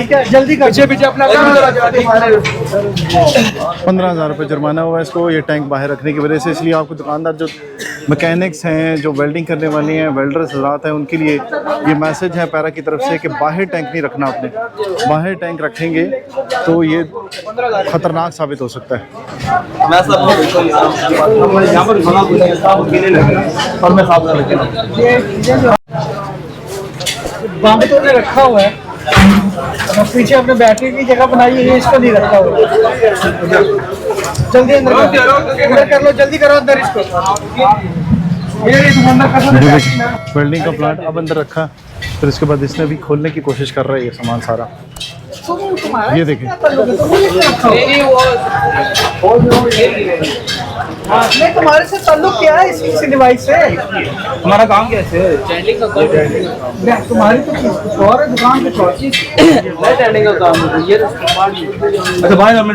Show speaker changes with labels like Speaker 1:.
Speaker 1: ठीक है, जल्दी कर। पीछे अपना
Speaker 2: 15,000 रुपये जुर्माना हुआ है इसको, ये टैंक बाहर रखने की वजह से। इसलिए आपको दुकानदार जो मैकेनिक्स हैं, जो वेल्डिंग करने वाले हैं, वेल्डर्स हज़रात हैं, उनके लिए ये मैसेज है पैरा की तरफ से कि बाहर टैंक नहीं रखना आपने। बाहर टैंक रखेंगे तो ये ख़तरनाक साबित हो सकता है।
Speaker 1: बम तो ने रखा हुआ है, और पीछे अपने बैटरी की जगह बनाई है, ये इसको नहीं रखा हुआ। जल्दी अंदर कर लो, जल्दी करो अंदर इसको।
Speaker 2: वेल्डिंग का प्लांट अब अंदर रखा, फिर इसके बाद इसने भी खोलने की कोशिश कर रहा है ये सामान सारा। ये देखें,
Speaker 1: नहीं तुम्हारे से ताल्लुक क्या है इस डिवाइस से?
Speaker 3: हमारा काम कैसे है?
Speaker 1: तुम्हारी तो कुछ और है, दुकान पे चीज
Speaker 3: का काम है ये। अच्छा भाई, हमें